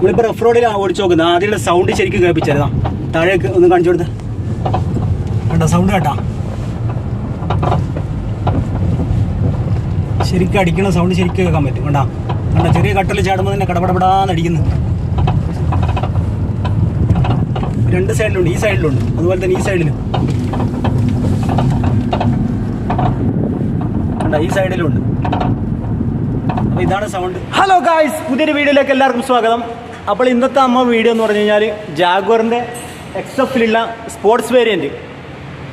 നമ്മളിപ്പോൾ റഫ് റോഡിലാണ് ഓടിച്ചു നോക്കുന്നത്. ആദ്യമുള്ള സൗണ്ട് ശരിക്കും കേൾപ്പിച്ചാൽ താഴേക്ക് ഒന്ന് കാണിച്ചു കൊടുത്ത് കേട്ടോ. സൗണ്ട് കേട്ടാ, ശരിക്കും അടിക്കണ സൗണ്ട് ശരിക്കും കേൾക്കാൻ പറ്റും. കണ്ടാ കണ്ടാ ചെറിയ കട്ടൽ ചാടുമ്പോൾ തന്നെ കടപടപടാന്ന് അടിക്കുന്നു. രണ്ട് സൈഡിലുണ്ട്, ഈ സൈഡിലുണ്ട്, അതുപോലെ തന്നെ ഈ സൈഡിലും കണ്ടാ, ഈ സൈഡിലുണ്ട്. അപ്പോൾ ഇതാണ് സൗണ്ട്. ഹലോ ഗായ്സ്, പുതിയൊരു വീഡിയോയിലേക്ക് എല്ലാവർക്കും സ്വാഗതം. അപ്പോൾ ഇന്നത്തെ വീഡിയോ എന്ന് പറഞ്ഞു കഴിഞ്ഞാൽ ജാഗ്വറിൻ്റെ എക്സ്എഫിലുള്ള സ്പോർട്സ് വേരിയൻറ്റ്,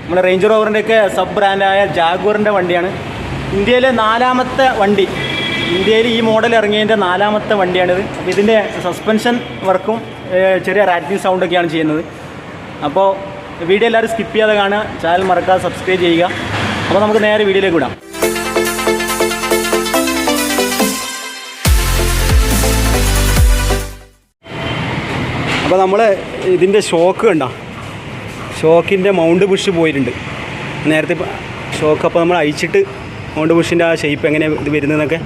നമ്മുടെ റേഞ്ച് റോവറിൻ്റെയൊക്കെ സബ് ബ്രാൻഡായ ജാഗ്വറിൻ്റെ വണ്ടിയാണ്. ഇന്ത്യയിലെ 4ാമത്തെ വണ്ടി, ഇന്ത്യയിൽ ഈ മോഡൽ ഇറങ്ങിയതിൻ്റെ 4ാമത്തെ വണ്ടിയാണിത്. അപ്പോൾ ഇതിൻ്റെ സസ്പെൻഷൻ വർക്കും ചെറിയ റാറ്റിംഗ് സൗണ്ടൊക്കെയാണ് ചെയ്യുന്നത്. അപ്പോൾ വീഡിയോ എല്ലാവരും സ്കിപ്പ് ചെയ്യാതെ കാണുക, ചാനൽ മറക്കാതെ സബ്സ്ക്രൈബ് ചെയ്യുക. അപ്പോൾ നമുക്ക് നേരെ വീഡിയോയിലേക്ക് വിടാം. അപ്പോൾ നമ്മൾ ഇതിൻ്റെ ഷോക്ക് കണ്ടോ, ഷോക്കിൻ്റെ മൗണ്ട് ബുഷ് പോയിട്ടുണ്ട് നേരത്തെ. ഷോക്ക് അപ്പോൾ നമ്മൾ അയച്ചിട്ട് മൗണ്ട് ബുഷിൻ്റെ ആ ഷേപ്പ് എങ്ങനെ ഇത് വരുന്നതെന്നൊക്കെ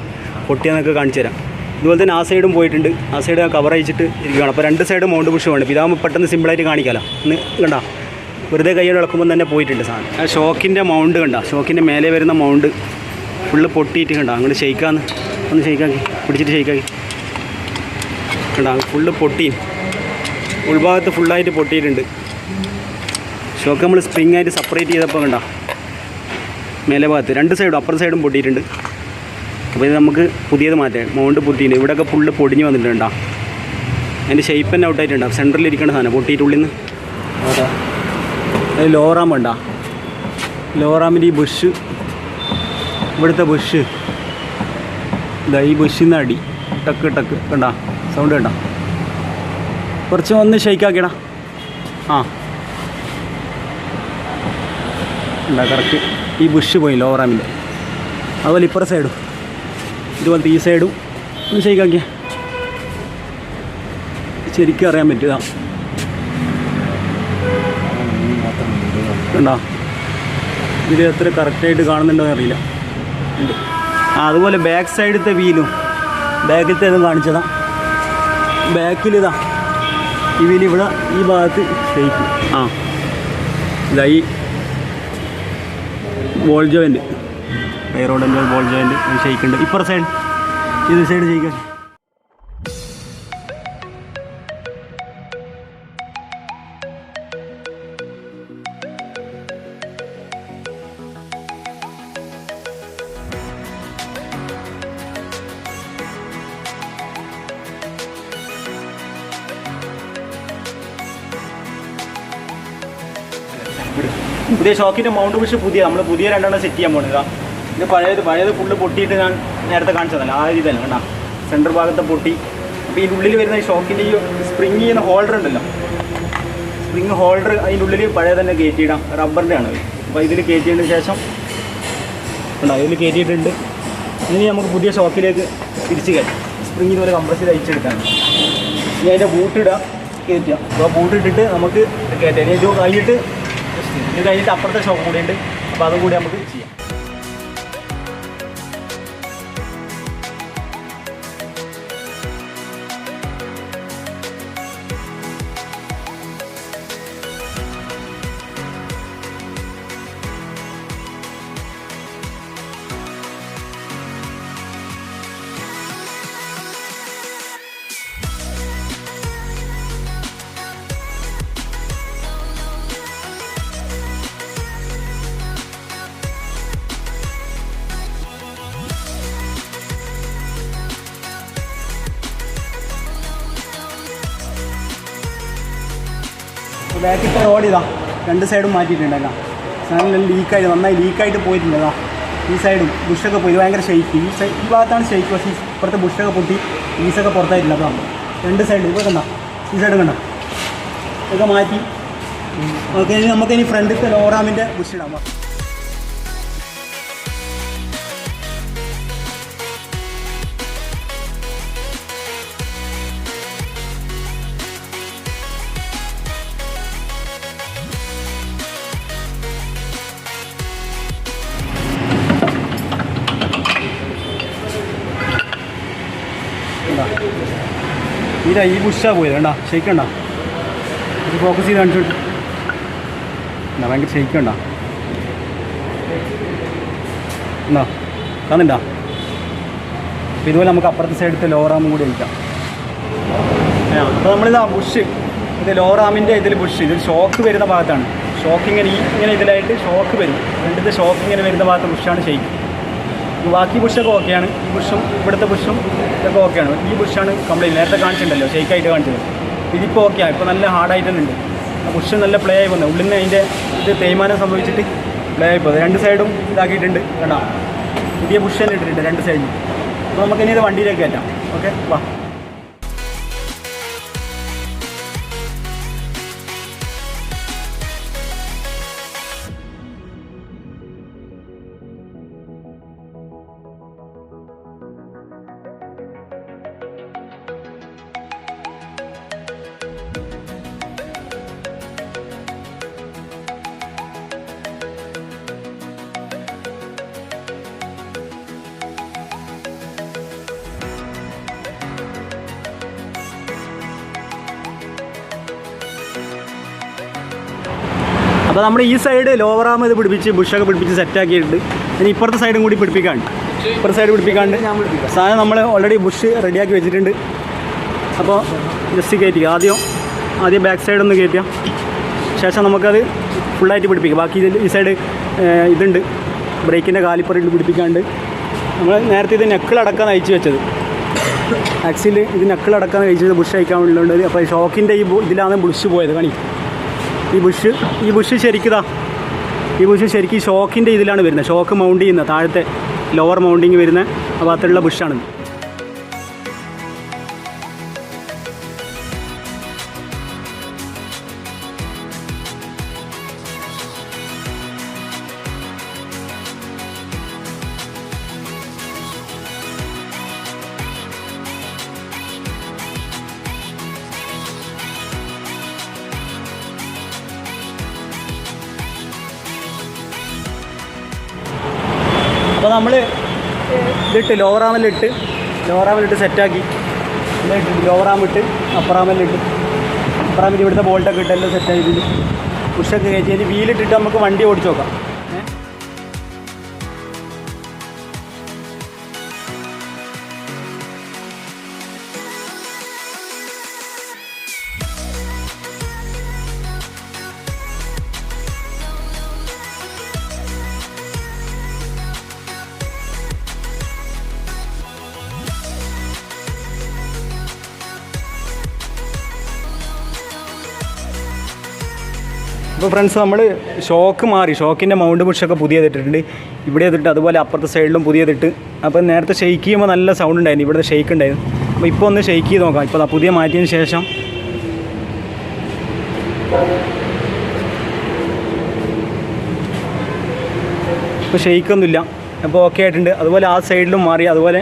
പൊട്ടിയെന്നൊക്കെ കാണിച്ചു തരാം. ഇതുപോലെ തന്നെ ആ സൈഡും പോയിട്ടുണ്ട്, ആ സൈഡ് കവർ അയച്ചിട്ട് ഇരിക്കുകയാണ്. അപ്പോൾ രണ്ട് സൈഡ് മൗണ്ട് ബുഷ് വേണം. ഇപ്പോൾ ഇതാകുമ്പോൾ പെട്ടെന്ന് സിമ്പിളായിട്ട് കാണിക്കാമല്ലോ. ഒന്ന് കണ്ടോ, വെറുതെ കൈയ്യോടെ ഇളക്കുമ്പോൾ തന്നെ പോയിട്ടുണ്ട് സാധനം. ആ ഷോക്കിൻ്റെ മൗണ്ട് കണ്ടോ, ഷോക്കിൻ്റെ മേലെ വരുന്ന മൗണ്ട് ഫുള്ള് പൊട്ടിയിട്ട് കണ്ടോ. അങ്ങോട്ട് ഷെയ്ക്കാന്ന് ഒന്ന് ഷെയ്ക്കാക്കി പിടിച്ചിട്ട് ഷെയ്ക്കാക്കി കണ്ടോ, ഫുള്ള് പൊട്ടി, ഉൾഭാഗത്ത് ഫുള്ളായിട്ട് പൊട്ടിയിട്ടുണ്ട്. ഷോക്ക് നമ്മൾ സ്പ്രിങ് ആയിട്ട് സെപ്പറേറ്റ് ചെയ്തപ്പോൾ കണ്ടോ മേലെ ഭാഗത്ത് രണ്ട് സൈഡും അപ്പുറം സൈഡും പൊട്ടിയിട്ടുണ്ട്. അപ്പോൾ ഇത് നമുക്ക് പുതിയത് മാറ്റാം. മൗണ്ട് പൊട്ടിയിട്ടുണ്ട്, ഇവിടെയൊക്കെ ഫുള്ള് പൊടിഞ്ഞ് വന്നിട്ടുണ്ടോ. അതിൻ്റെ ഷേപ്പ് തന്നെ ഔട്ടായിട്ടുണ്ടാവും. സെൻറ്ററിലിരിക്കേണ്ട സാധനം പൊട്ടിയിട്ട് ഉള്ളിൽ നിന്ന്. അത് ലോറാം ഉണ്ടോ, ലോറാമിൻ്റെ ഈ ബുഷ്, ഇവിടുത്തെ ബുഷ് ഇതാ, ഈ ബുഷിൽ നിന്ന് അടി ടക്ക് ടക്ക് കണ്ടോ, സൗണ്ട് കണ്ടോ. കുറച്ച് ഒന്ന് ഷെയ്ക്കാക്കിയടാ. ആ ഉണ്ടാ കറക്റ്റ്. ഈ ബുഷ് പോയി ലോറാമിൻ്റെ. അതുപോലെ ഇപ്പുറ സൈഡും ഇതുപോലത്തെ ഈ സൈഡും ഒന്ന് ഷെയ്ക്കാക്കിയ ശരിക്കും അറിയാൻ പറ്റുക കണ്ടോ. ഇത് എത്ര കറക്റ്റായിട്ട് കാണുന്നുണ്ടോ എന്നറിയില്ല. ഉണ്ട്. അതുപോലെ ബാക്ക് സൈഡത്തെ വീലും ബാക്കിലത്തെ ഇതും കാണിച്ചതാ. ബാക്കിലിതാ ഈ വീല് ഇവിടെ ഈ ഭാഗത്ത് ഷെയ്ക്ക്. ആ ഇതാ ഈ ബോൾ ജോയിൻറ്റ്, എയറോഡൻ്റെ ബോൾ ജോയിൻറ്റ് ഷെയ്ക്കുണ്ട്. ഇപ്പുറ സൈഡ് ഇത് സൈഡ് ഷെയ്ക്കാൻ. പുതിയ ഷോക്കിൻ്റെ മൗണ്ട് ബുഷ് നമ്മൾ പുതിയ രണ്ടെണ്ണം സെറ്റ് ചെയ്യാൻ പോകുന്നത്. ഇത് പഴയത് ഫുള്ള് പൊട്ടിയിട്ട് ഞാൻ നേരത്തെ കാണിച്ചതല്ല, ആ രീതി തന്നെ കണ്ടാ. സെൻറ്റർ ഭാഗത്തെ പൊട്ടി. അപ്പോൾ ഇതിൻ്റെ ഉള്ളിൽ വരുന്ന ഈ ഷോക്കിൻ്റെ ഈ സ്പ്രിങ് ചെയ്യുന്ന ഹോൾഡർ ഉണ്ടല്ലോ, സ്പ്രിങ് ഹോൾഡർ അതിൻ്റെ ഉള്ളിൽ പഴയ തന്നെ കയറ്റിയിടാം. റബ്ബറിൻ്റെ ആണ്. അപ്പോൾ ഇതിൽ കയറ്റിയതിന് ശേഷം ഉണ്ടോ, ഇതിൽ കയറ്റിയിട്ടുണ്ട്. ഇനി നമുക്ക് പുതിയ ഷോക്കിലേക്ക് തിരിച്ച് കയറ്റാം. സ്പ്രിങ് ഇതുപോലെ കംപ്രസ് ചെയ്ത് അയച്ചെടുക്കാൻ. ഇനി അതിൻ്റെ ബൂട്ടിടുക, കയറ്റുക. അപ്പോൾ ബൂട്ടിട്ടിട്ട് നമുക്ക് കയറ്റാം. ഇനി ഇത് കഴിഞ്ഞിട്ട് അപ്പുറത്തെ ഷോപ്പ് കൂടി ഉണ്ട്. അപ്പോൾ അതും കൂടി നമുക്ക് ചെയ്യാം. ബാക്കിത്തെ റോഡ് ഇതാ രണ്ട് സൈഡും മാറ്റിയിട്ടുണ്ടല്ലോ. സാധനം ലീക്കായിട്ട് നന്നായി ലീക്കായിട്ട് പോയിട്ടുണ്ടല്ലോ. ഈ സൈഡും ബുഷൊക്കെ പോയി, ഭയങ്കര ഷെയ്ക്ക്. ഈ ഭാഗത്താണ് ഷെയ്ക്ക്, പക്ഷേ ഇപ്പുറത്തെ ബുഷൊക്കെ പൊട്ടി ഈസൊക്കെ പുറത്തായിട്ടില്ല. അപ്പോൾ രണ്ട് സൈഡ് ഇപ്പോൾ കണ്ടോ, ഈ സൈഡ് കണ്ടോ, ഇതൊക്കെ മാറ്റി. ഓക്കെ, നമുക്കിനി ഫ്രണ്ടിലത്തെ ലോറാമിൻ്റെ ബുഷ് ഇടാം. ഈ ഈ ബുഷാണ് പോയത് കണ്ടാ ഷെയ്ക്കണ്ട ഇത് ഫോക്കസ് ചെയ്ത് കാണിച്ചു എന്താ ഭയങ്കര ഷെയ്ക്കണ്ട എന്നാ കാണുന്നുണ്ടാ അപ്പോൾ ഇതുപോലെ നമുക്ക് അപ്പുറത്തെ സൈഡത്തെ ലോറാമും കൂടി അയക്കാം. അപ്പോൾ നമ്മളിതാ ബുഷ് ഇത് ലോറാമിൻ്റെ ഇതിൽ ബുഷ് ഇത് ഷോക്ക് വരുന്ന ഭാഗത്താണ്. ഷോക്ക് ഇങ്ങനെ ഇതിലായിട്ട് ഷോക്ക് വരും. രണ്ടിത് ഷോക്ക് ഇങ്ങനെ വരുന്ന ഭാഗത്ത് ബുഷാണ് ഷെയ്ക്ക്. ബാക്കി ബുഷൊക്കെ ഓക്കെയാണ്. ഈ ബുഷും ഇവിടുത്തെ ബുഷും ഇതൊക്കെ ഓക്കെയാണ്. ഈ ബുഷാണ് കംപ്ലൈൻറ്റ് നേരത്തെ കാണിച്ചിട്ടുണ്ടല്ലോ ഷെയ്ക്കായിട്ട് കാണിച്ചത്. ഇതിപ്പോൾ ഓക്കെയാണ്. ഇപ്പോൾ നല്ല ഹാർഡായിട്ട് തന്നെ ഉണ്ട്. ആ ബുഷ് നല്ല പ്ലേ ആയി പോകുന്നത്. ഉള്ളിൽ നിന്ന് അതിൻ്റെ ഇത് തേയ്മാനം സംഭവിച്ചിട്ട് പ്ലേ ആയി പോകുന്നത്. രണ്ട് സൈഡും ഇതാക്കിയിട്ടുണ്ട് കേട്ടോ. പുതിയ ബുഷ് തന്നെ ഇട്ടിട്ടുണ്ട് രണ്ട് സൈഡിലും. അപ്പോൾ നമുക്കിനി ഇത് വണ്ടിയിലേക്ക് കയറ്റാം. ഓക്കെ വാ. അപ്പോൾ നമ്മൾ ഈ സൈഡ് ലോവർ ആം ഇത് പിടിപ്പിച്ച് ബുഷൊക്കെ പിടിപ്പിച്ച് സെറ്റാക്കിയിട്ടുണ്ട്. ഇനി ഇപ്പുറത്തെ സൈഡും കൂടി പിടിപ്പിക്കാണ്ട് ഇപ്പുറത്തെ സൈഡ് പിടിപ്പിക്കാണ്ട് സാധനം നമ്മൾ ഓൾറെഡി ബുഷ് റെഡിയാക്കി വെച്ചിട്ടുണ്ട്. അപ്പോൾ ജസ്റ്റ് കയറ്റിക്കുക. ആദ്യം ബാക്ക് സൈഡൊന്ന് കയറ്റുക. ശേഷം നമുക്കത് ഫുള്ളായിട്ട് പിടിപ്പിക്കുക. ബാക്കി ഈ സൈഡ് ഇതുണ്ട് ബ്രേക്കിൻ്റെ കാലിപ്പറിട്ട് പിടിപ്പിക്കാണ്ട് നമ്മൾ നേരത്തെ ഇത് നെക്കിളടക്കാൻ അയച്ചു വെച്ചത്. ആക്സിൽ ഇത് നെക്കിളടക്കാൻ അയച്ചത് ബുഷ് അയക്കാൻ വേണ്ടിയുള്ളത്. അപ്പോൾ ഷോക്കിൻ്റെ ഇതിലാണ് ബുഷ് പോയത്. കാണി ഈ ബുഷ് ശരിക്കും ഷോക്കിൻ്റെ ഇതിലാണ് വരുന്നത്. ഷോക്ക് മൗണ്ട് ചെയ്യുന്ന താഴത്തെ ലോവർ മൗണ്ടിങ് വരുന്ന ആ ഭാഗത്തുള്ള ബുഷാണ്. അപ്പോൾ നമ്മൾ ഇതിട്ട് ലോവറാമിലിട്ട് സെറ്റാക്കി. ലോവറാമിട്ട് അപ്പറാമിലിട്ട് ഇവിടുത്തെ ബോൾട്ടൊക്കെ ഇട്ട് എല്ലാം സെറ്റാക്കിയിട്ട് പുഷൊക്കെ കയറ്റി വീലിട്ടിട്ട് നമുക്ക് വണ്ടി ഓടിച്ച് നോക്കാം. അപ്പോൾ ഫ്രണ്ട്സ് നമ്മൾ ഷോക്ക് മാറി. ഷോക്കിൻ്റെ മൗണ്ട് ബുഷൊക്കെ പുതിയതിട്ടിട്ടുണ്ട്. ഇവിടെ ഇതിട്ട് അതുപോലെ അപ്പുറത്തെ സൈഡിലും പുതിയതിട്ട്. അപ്പോൾ നേരത്തെ ഷെയ്ക്ക് ചെയ്യുമ്പോൾ നല്ല സൗണ്ട് ഉണ്ടായിരുന്നു. ഇവിടുത്തെ ഷെയ്ക്ക് ഉണ്ടായിരുന്നു. അപ്പോൾ ഇപ്പോൾ ഒന്ന് ഷെയ്ക്ക് ചെയ്ത് നോക്കാം. ഇപ്പോൾ പുതിയ മാറ്റിയതിന് ശേഷം ഇപ്പോൾ ഷെയ്ക്കൊന്നുമില്ല. അപ്പോൾ ഓക്കെ ആയിട്ടുണ്ട്. അതുപോലെ ആ സൈഡിലും മാറി, അതുപോലെ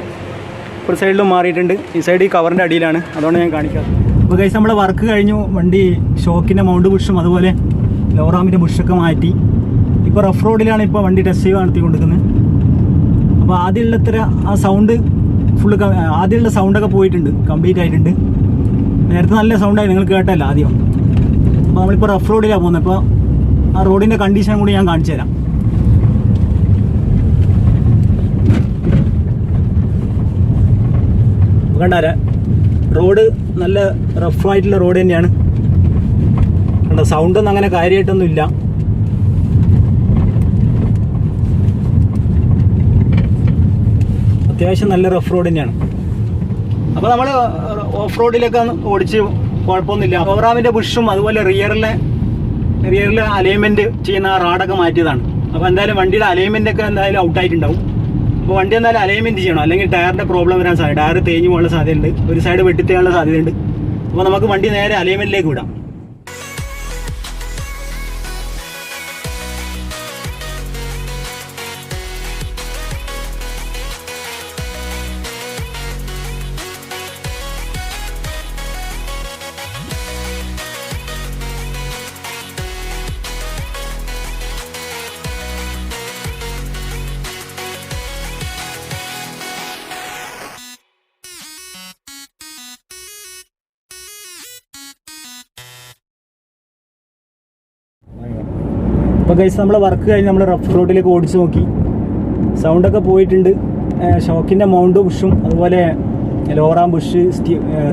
ഒരു സൈഡിലും മാറിയിട്ടുണ്ട്. ഈ സൈഡ് ഈ കവറിൻ്റെ അടിയിലാണ്, അതുകൊണ്ട് ഞാൻ കാണിക്കാം. അപ്പോൾ ഗൈസ് നമ്മളെ വർക്ക് കഴിഞ്ഞു. വണ്ടി ഷോക്കിൻ്റെ മൗണ്ട് ബുഷും അതുപോലെ ലോറാമിൻ്റെ ബുഷൊക്കെ മാറ്റി. ഇപ്പോൾ റഫ് റോഡിലാണ് ഇപ്പോൾ വണ്ടി ടെസ്റ്റ് ചെയ്ത് നടത്തിക്കൊണ്ടിരിക്കുന്നത്. അപ്പോൾ ആദ്യമുള്ളത്ര ആ സൗണ്ട് ആദ്യമുള്ള സൗണ്ടൊക്കെ പോയിട്ടുണ്ട്, കംപ്ലീറ്റ് ആയിട്ടുണ്ട്. നേരത്തെ നല്ല സൗണ്ടായി, നിങ്ങൾ കേട്ടല്ല ആദ്യം. അപ്പോൾ നമ്മളിപ്പോൾ റഫ് റോഡിലാണ് പോകുന്നത്. അപ്പോൾ ആ റോഡിൻ്റെ കണ്ടീഷൻ കൂടി ഞാൻ കാണിച്ചു തരാം. കണ്ടാരാ റോഡ് നല്ല റഫായിട്ടുള്ള റോഡ് തന്നെയാണ്. കണ്ടോ സൗണ്ടൊന്നും അങ്ങനെ കാര്യമായിട്ടൊന്നും ഇല്ല. അത്യാവശ്യം നല്ല റഫ് റോഡ് തന്നെയാണ്. അപ്പോൾ നമ്മൾ ഓഫ് റോഡിലൊക്കെ ഓടിച്ച് കുഴപ്പമൊന്നുമില്ല. പ്രോഗ്രാമിൻ്റെ ബുഷും അതുപോലെ റിയറിലെ അലൈൻമെൻറ്റ് ചെയ്യുന്ന ആ റാഡൊക്കെ മാറ്റിയതാണ്. അപ്പോൾ എന്തായാലും വണ്ടിയുടെ അലൈൻമെൻറ്റൊക്കെ എന്തായാലും ഔട്ടായിട്ടുണ്ടാവും. അപ്പോൾ വണ്ടി എന്തായാലും അലൈൻമെൻറ്റ് ചെയ്യണം, അല്ലെങ്കിൽ ടയറിൻ്റെ പ്രോബ്ലം വരാൻ സാധ്യത. ടയർ തേഞ്ഞ് പോകാനുള്ള സാധ്യതയുണ്ട്, ഒരു സൈഡ് വെട്ടിത്തേയാനുള്ള സാധ്യതയുണ്ട്. അപ്പോൾ നമുക്ക് വണ്ടി നേരെ അലൈൻമെൻറ്റിലേക്ക് വിടാം. അപ്പോൾ ഗൈസ് നമ്മൾ വർക്ക് കഴിഞ്ഞ് നമ്മൾ റഫ് റോഡിലേക്ക് ഓടിച്ച് നോക്കി, സൗണ്ടൊക്കെ പോയിട്ടുണ്ട്. ഷോക്കിൻ്റെ മൗണ്ട് ബുഷും അതുപോലെ ലോറാം ബുഷ്,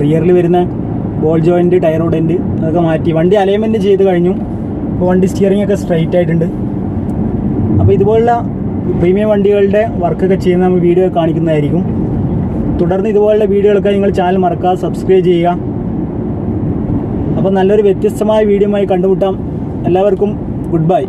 റിയറിൽ വരുന്ന ബോൾ ജോയിൻറ്റ്, ടയർ റോഡൻറ്റ് അതൊക്കെ മാറ്റി വണ്ടി അലൈൻമെൻറ്റ് ചെയ്ത് കഴിഞ്ഞു. അപ്പോൾ വണ്ടി സ്റ്റിയറിംഗ് ഒക്കെ സ്ട്രൈറ്റ് ആയിട്ടുണ്ട്. അപ്പോൾ ഇതുപോലുള്ള പ്രീമിയം വണ്ടികളുടെ വർക്കൊക്കെ ചെയ്യുന്ന നമ്മൾ വീഡിയോ കാണിക്കുന്നതായിരിക്കും. തുടർന്ന് ഇതുപോലുള്ള വീഡിയോകളൊക്കെ നിങ്ങൾ ചാനൽ മറക്കാതെ സബ്സ്ക്രൈബ് ചെയ്യുക. അപ്പോൾ നല്ലൊരു വ്യത്യസ്തമായ വീഡിയോയുമായി കണ്ടുമുട്ടാം. എല്ലാവർക്കും ഗുഡ് ബൈ.